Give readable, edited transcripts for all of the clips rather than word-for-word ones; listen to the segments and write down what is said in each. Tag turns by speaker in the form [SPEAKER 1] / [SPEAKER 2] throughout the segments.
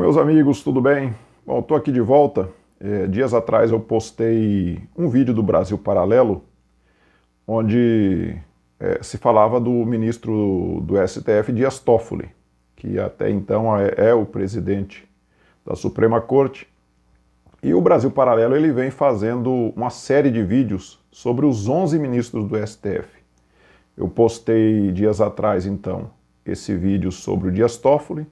[SPEAKER 1] meus amigos, tudo bem? Bom, estou aqui de volta. Dias atrás eu postei um vídeo do Brasil Paralelo, onde se falava do ministro do STF, Dias Toffoli, que até então é o presidente da Suprema Corte. E o Brasil Paralelo ele vem fazendo uma série de vídeos sobre os 11 ministros do STF. Eu postei dias atrás, então, esse vídeo sobre o Dias Toffoli,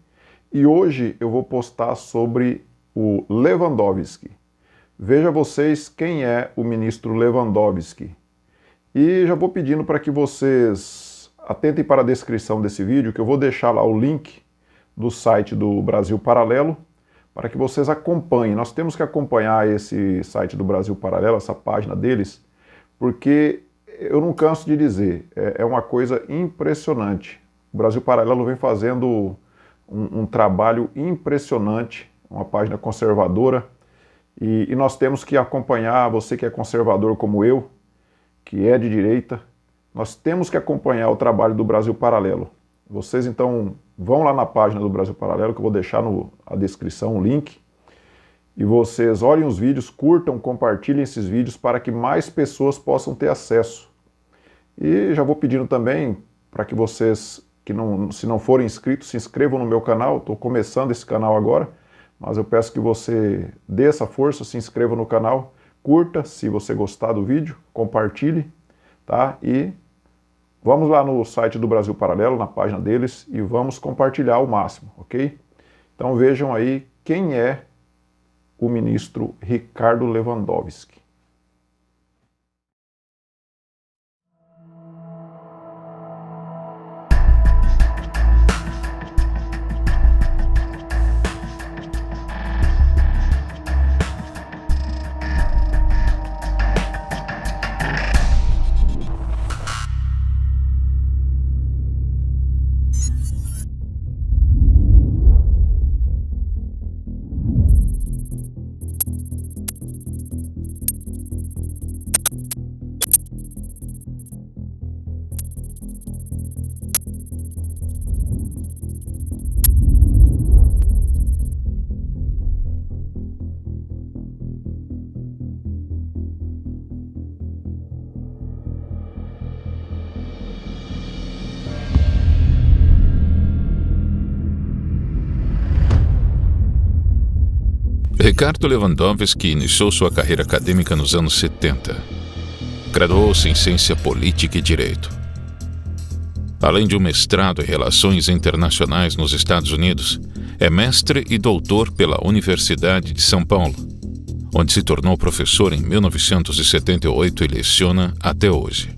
[SPEAKER 1] e hoje eu vou postar sobre o Lewandowski. Veja vocês quem é o ministro Lewandowski. E já vou pedindo para que vocês atentem para a descrição desse vídeo, que eu vou deixar lá o link do site do Brasil Paralelo, para que vocês acompanhem. Nós temos que acompanhar esse site do Brasil Paralelo, essa página deles, porque eu não canso de dizer, é uma coisa impressionante. O Brasil Paralelo vem fazendo um trabalho impressionante, uma página conservadora, e nós temos que acompanhar, você que é conservador como eu, que é de direita, nós temos que acompanhar o trabalho do Brasil Paralelo. Vocês então vão lá na página do Brasil Paralelo, que eu vou deixar na descrição o link, e vocês olhem os vídeos, curtam, compartilhem esses vídeos para que mais pessoas possam ter acesso. E já vou pedindo também para que vocês, se não forem inscritos, se inscrevam no meu canal. Estou começando esse canal agora, mas eu peço que você dê essa força, se inscreva no canal, curta se você gostar do vídeo, compartilhe, tá? E vamos lá no site do Brasil Paralelo, na página deles, e vamos compartilhar ao máximo, ok? Então vejam aí quem é o ministro Ricardo Lewandowski.
[SPEAKER 2] Ricardo Lewandowski iniciou sua carreira acadêmica nos anos 70. Graduou-se em Ciência Política e Direito. Além de um mestrado em Relações Internacionais nos Estados Unidos, é mestre e doutor pela Universidade de São Paulo, onde se tornou professor em 1978 e leciona até hoje.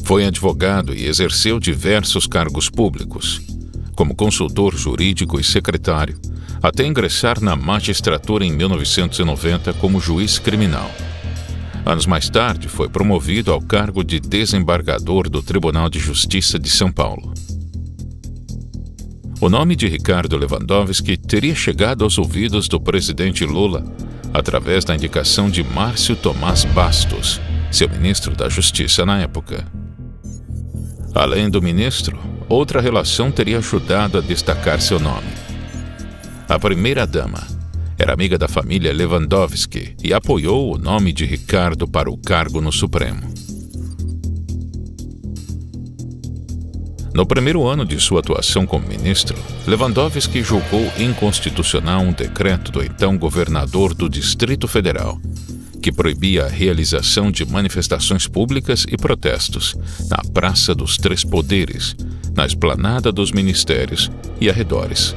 [SPEAKER 2] Foi advogado e exerceu diversos cargos públicos, como consultor jurídico e secretário, até ingressar na magistratura em 1990 como juiz criminal. Anos mais tarde, foi promovido ao cargo de desembargador do Tribunal de Justiça de São Paulo. O nome de Ricardo Lewandowski teria chegado aos ouvidos do presidente Lula através da indicação de Márcio Tomás Bastos, seu ministro da Justiça na época. Além do ministro, outra relação teria ajudado a destacar seu nome. A primeira-dama era amiga da família Lewandowski e apoiou o nome de Ricardo para o cargo no Supremo. No primeiro ano de sua atuação como ministro, Lewandowski julgou inconstitucional um decreto do então governador do Distrito Federal, que proibia a realização de manifestações públicas e protestos na Praça dos Três Poderes, na Esplanada dos Ministérios e arredores.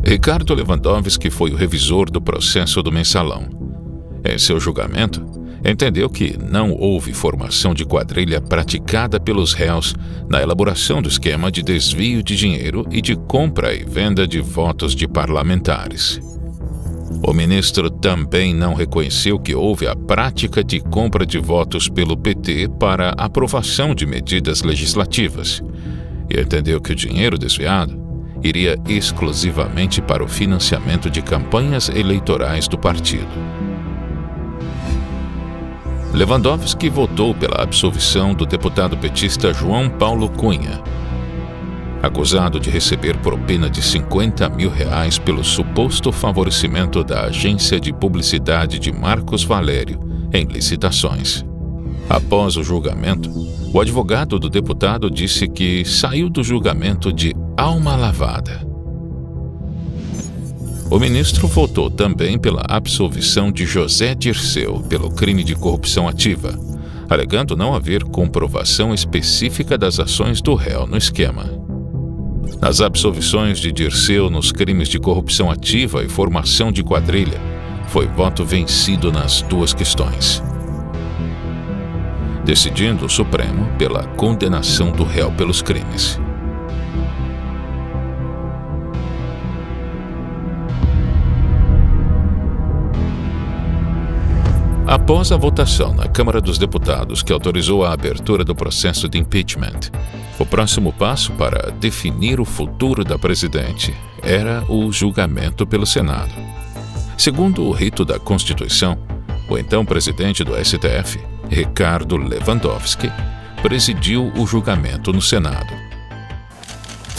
[SPEAKER 2] Ricardo Lewandowski foi o revisor do processo do Mensalão. Em seu julgamento, entendeu que não houve formação de quadrilha praticada pelos réus na elaboração do esquema de desvio de dinheiro e de compra e venda de votos de parlamentares. O ministro também não reconheceu que houve a prática de compra de votos pelo PT para aprovação de medidas legislativas e entendeu que o dinheiro desviado iria exclusivamente para o financiamento de campanhas eleitorais do partido. Lewandowski votou pela absolvição do deputado petista João Paulo Cunha, acusado de receber propina de R$50 mil pelo suposto favorecimento da agência de publicidade de Marcos Valério em licitações. Após o julgamento, o advogado do deputado disse que saiu do julgamento de alma lavada. O ministro votou também pela absolvição de José Dirceu pelo crime de corrupção ativa, alegando não haver comprovação específica das ações do réu no esquema. Nas absolvições de Dirceu nos crimes de corrupção ativa e formação de quadrilha, foi voto vencido nas duas questões, decidindo o Supremo pela condenação do réu pelos crimes. Após a votação na Câmara dos Deputados que autorizou a abertura do processo de impeachment, o próximo passo para definir o futuro da presidente era o julgamento pelo Senado. Segundo o rito da Constituição, o então presidente do STF, Ricardo Lewandowski, presidiu o julgamento no Senado.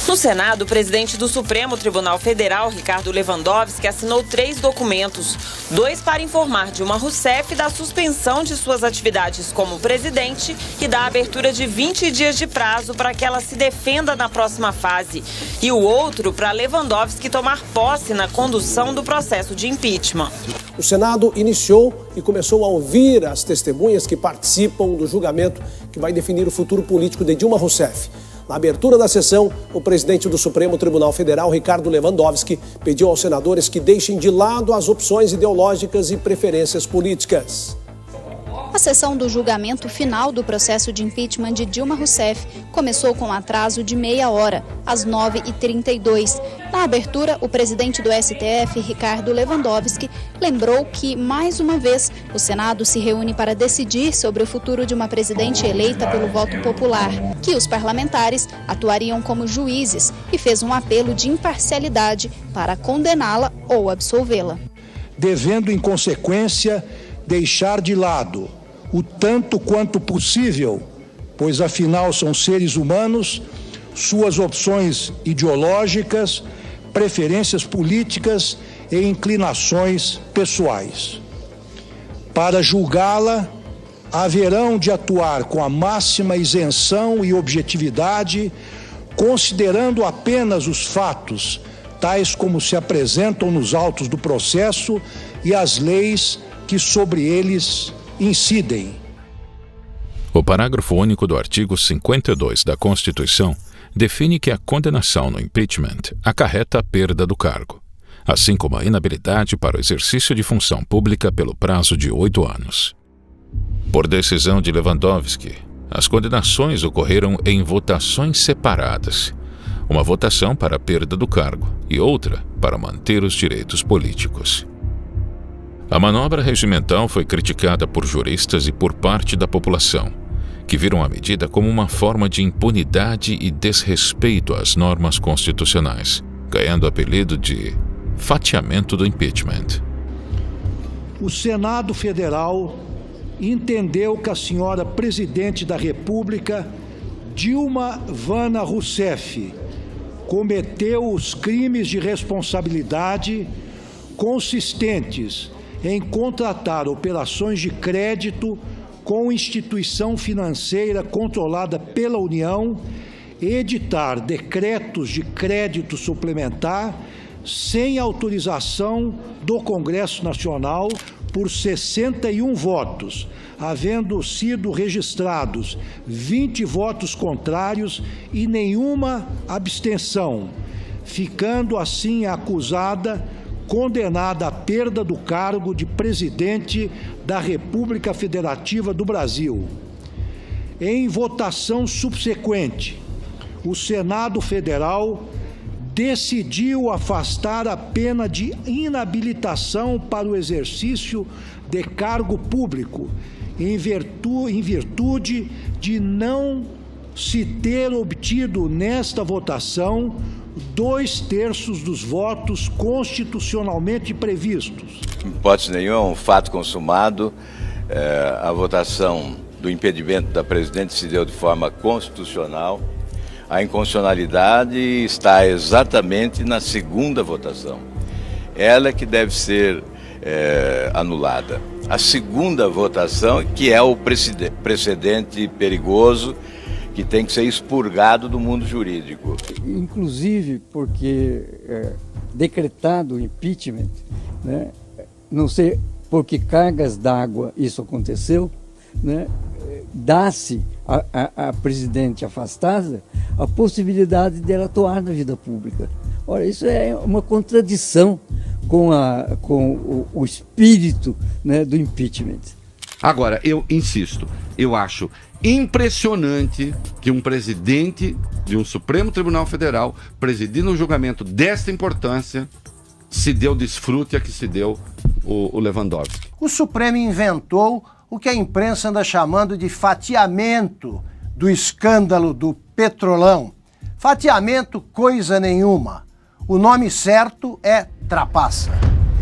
[SPEAKER 3] No Senado, o presidente do Supremo Tribunal Federal, Ricardo Lewandowski, assinou 3 documentos. 2 para informar Dilma Rousseff da suspensão de suas atividades como presidente e da abertura de 20 dias de prazo para que ela se defenda na próxima fase. E o outro para Lewandowski tomar posse na condução do processo de impeachment.
[SPEAKER 4] O Senado iniciou e começou a ouvir as testemunhas que participam do julgamento que vai definir o futuro político de Dilma Rousseff. Na abertura da sessão, o presidente do Supremo Tribunal Federal, Ricardo Lewandowski, pediu aos senadores que deixem de lado as opções ideológicas e preferências políticas.
[SPEAKER 5] A sessão do julgamento final do processo de impeachment de Dilma Rousseff começou com atraso de meia hora, às 9h32. Na abertura, o presidente do STF, Ricardo Lewandowski, lembrou que, mais uma vez, o Senado se reúne para decidir sobre o futuro de uma presidente eleita pelo voto popular, que os parlamentares atuariam como juízes e fez um apelo de imparcialidade para condená-la ou absolvê-la.
[SPEAKER 6] Devendo, em consequência, deixar de lado o tanto quanto possível, pois afinal são seres humanos, suas opções ideológicas, preferências políticas e inclinações pessoais. Para julgá-la, haverão de atuar com a máxima isenção e objetividade, considerando apenas os fatos, tais como se apresentam nos autos do processo e as leis que sobre eles incidem.
[SPEAKER 2] O parágrafo único do artigo 52 da Constituição define que a condenação no impeachment acarreta a perda do cargo, assim como a inabilidade para o exercício de função pública pelo prazo de 8 anos. Por decisão de Lewandowski, as condenações ocorreram em votações separadas, uma votação para a perda do cargo e outra para manter os direitos políticos. A manobra regimental foi criticada por juristas e por parte da população, que viram a medida como uma forma de impunidade e desrespeito às normas constitucionais, ganhando o apelido de fatiamento do impeachment.
[SPEAKER 6] O Senado Federal entendeu que a senhora presidente da República, Dilma Vana Rousseff, cometeu os crimes de responsabilidade consistentes em contratar operações de crédito com instituição financeira controlada pela União, editar decretos de crédito suplementar sem autorização do Congresso Nacional por 61 votos, havendo sido registrados 20 votos contrários e nenhuma abstenção, ficando assim a acusada condenada à perda do cargo de presidente da República Federativa do Brasil. Em votação subsequente, o Senado Federal decidiu afastar a pena de inabilitação para o exercício de cargo público, em virtude de não se ter obtido nesta votação 2/3 dos votos constitucionalmente previstos.
[SPEAKER 7] Em hipótese nenhuma, um fato consumado, A votação do impedimento da presidente se deu de forma constitucional. A inconstitucionalidade está exatamente na segunda votação. Ela é que deve ser anulada. A segunda votação, que é o precedente perigoso, que tem que ser expurgado do mundo jurídico.
[SPEAKER 8] Inclusive porque decretado o impeachment, né, não sei por que cargas d'água isso aconteceu, né, dá-se a presidente afastada a possibilidade dela atuar na vida pública. Ora, isso é uma contradição com o espírito, né, do impeachment.
[SPEAKER 9] Agora, eu insisto, eu acho impressionante que um presidente de um Supremo Tribunal Federal, presidindo um julgamento desta importância, se deu desfrute a que se deu o Lewandowski.
[SPEAKER 10] O Supremo inventou o que a imprensa anda chamando de fatiamento do escândalo do Petrolão. Fatiamento coisa nenhuma. O nome certo é trapaça.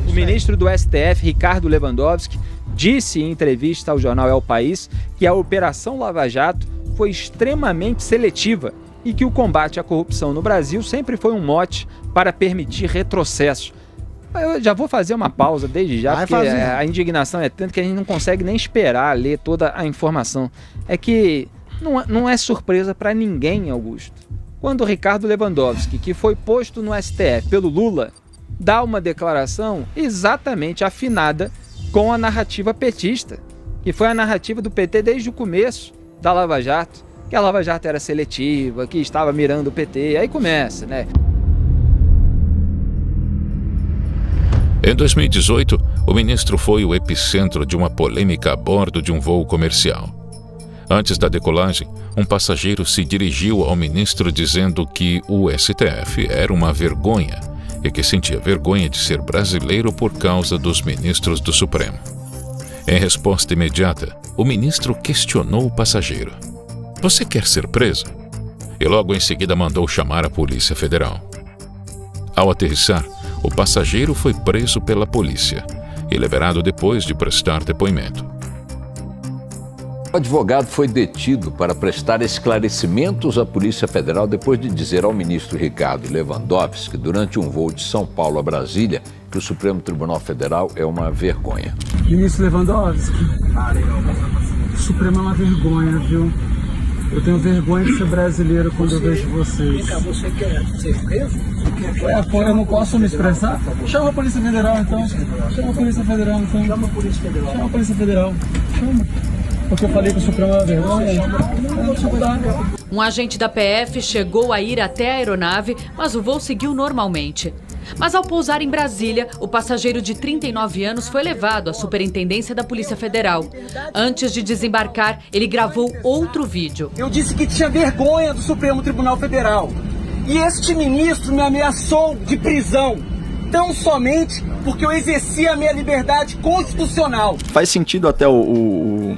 [SPEAKER 11] O ministro do STF, Ricardo Lewandowski, disse em entrevista ao jornal El País que a Operação Lava Jato foi extremamente seletiva e que o combate à corrupção no Brasil sempre foi um mote para permitir retrocesso. Eu já vou fazer uma pausa desde já, porque a indignação é tanta que a gente não consegue nem esperar ler toda a informação. É que não é surpresa para ninguém, Augusto, quando o Ricardo Lewandowski, que foi posto no STF pelo Lula, dá uma declaração exatamente afinada com a narrativa petista, que foi a narrativa do PT desde o começo da Lava Jato, que a Lava Jato era seletiva, que estava mirando o PT, aí começa, né?
[SPEAKER 2] Em 2018, o ministro foi o epicentro de uma polêmica a bordo de um voo comercial. Antes da decolagem, um passageiro se dirigiu ao ministro dizendo que o STF era uma vergonha e que sentia vergonha de ser brasileiro por causa dos ministros do Supremo. Em resposta imediata, o ministro questionou o passageiro: "Você quer ser preso?" E logo em seguida mandou chamar a Polícia Federal. Ao aterrissar, o passageiro foi preso pela polícia e liberado depois de prestar depoimento.
[SPEAKER 12] O advogado foi detido para prestar esclarecimentos à Polícia Federal depois de dizer ao ministro Ricardo Lewandowski, durante um voo de São Paulo a Brasília, que o Supremo Tribunal Federal é uma vergonha.
[SPEAKER 13] Ministro Lewandowski, o Supremo é uma vergonha, viu? Eu tenho vergonha de ser brasileiro quando eu vejo vocês.
[SPEAKER 10] Você quer ser preso?
[SPEAKER 13] Eu não posso me expressar? Chama a Polícia Federal, então. Chama a Polícia Federal, então.
[SPEAKER 10] Chama a Polícia Federal.
[SPEAKER 13] Chama a Polícia Federal. Chama. Porque eu falei que o Supremo é uma vergonha.
[SPEAKER 14] Um agente da PF chegou a ir até a aeronave, mas o voo seguiu normalmente. Mas ao pousar em Brasília, o passageiro de 39 anos foi levado à Superintendência da Polícia Federal. Antes de desembarcar, ele gravou outro vídeo.
[SPEAKER 15] Eu disse que tinha vergonha do Supremo Tribunal Federal. E este ministro me ameaçou de prisão, tão somente porque eu exerci a minha liberdade constitucional.
[SPEAKER 16] Faz sentido até o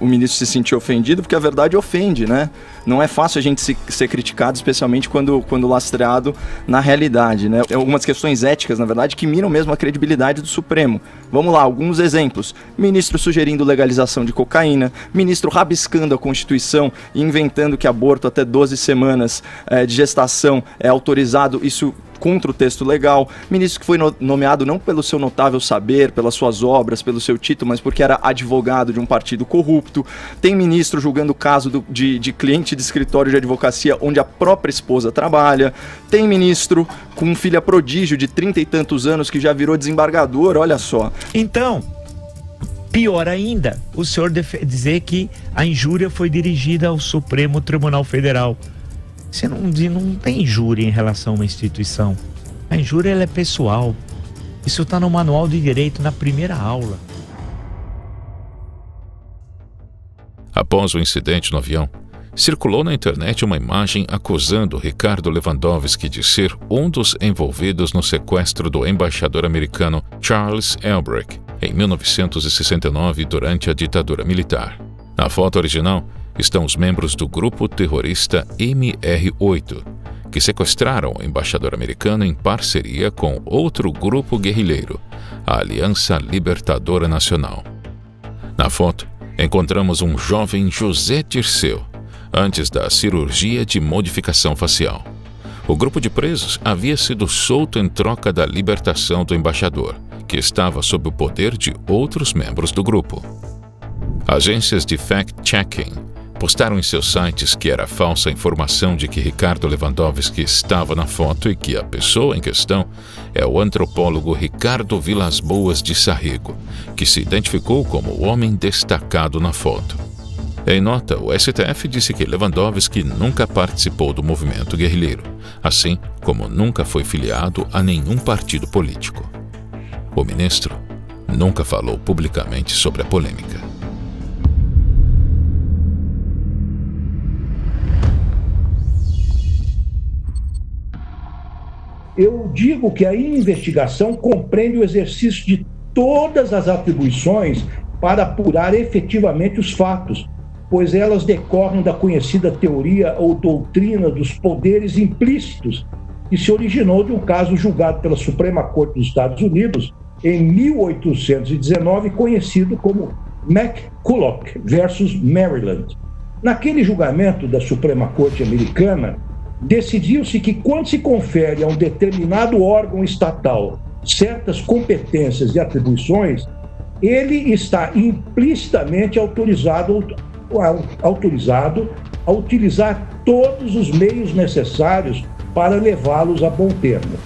[SPEAKER 16] ministro se sentir ofendido, porque a verdade ofende, né? Não é fácil a gente ser criticado, especialmente quando lastreado na realidade, né? Tem algumas questões éticas, na verdade, que miram mesmo a credibilidade do Supremo. Vamos lá, alguns exemplos. Ministro sugerindo legalização de cocaína, ministro rabiscando a Constituição e inventando que aborto até 12 semanas de gestação é autorizado, isso contra o texto legal, ministro que foi nomeado não pelo seu notável saber, pelas suas obras, pelo seu título, mas porque era advogado de um partido corrupto. Tem ministro julgando o caso de cliente de escritório de advocacia onde a própria esposa trabalha. Tem ministro com filha prodígio de 30 e tantos anos que já virou desembargador, olha só.
[SPEAKER 17] Então, pior ainda, o senhor dizer que a injúria foi dirigida ao Supremo Tribunal Federal. Você não tem injúria em relação a uma instituição. A injúria ela é pessoal. Isso está no manual de direito na primeira aula.
[SPEAKER 2] Após o incidente no avião, circulou na internet uma imagem acusando Ricardo Lewandowski de ser um dos envolvidos no sequestro do embaixador americano Charles Albrecht em 1969 durante a ditadura militar. Na foto original estão os membros do grupo terrorista MR8, que sequestraram o embaixador americano em parceria com outro grupo guerrilheiro, a Aliança Libertadora Nacional. Na foto, encontramos um jovem José Dirceu, antes da cirurgia de modificação facial. O grupo de presos havia sido solto em troca da libertação do embaixador, que estava sob o poder de outros membros do grupo. Agências de fact-checking postaram em seus sites que era falsa a informação de que Ricardo Lewandowski estava na foto e que a pessoa em questão é o antropólogo Ricardo Vilas Boas de Sarrego, que se identificou como o homem destacado na foto. Em nota, o STF disse que Lewandowski nunca participou do movimento guerrilheiro, assim como nunca foi filiado a nenhum partido político. O ministro nunca falou publicamente sobre a polêmica.
[SPEAKER 18] Eu digo que a investigação compreende o exercício de todas as atribuições para apurar efetivamente os fatos, pois elas decorrem da conhecida teoria ou doutrina dos poderes implícitos, que se originou de um caso julgado pela Suprema Corte dos Estados Unidos em 1819, conhecido como McCulloch versus Maryland. Naquele julgamento da Suprema Corte americana, decidiu-se que quando se confere a um determinado órgão estatal certas competências e atribuições, ele está implicitamente autorizado a utilizar todos os meios necessários para levá-los a bom termo.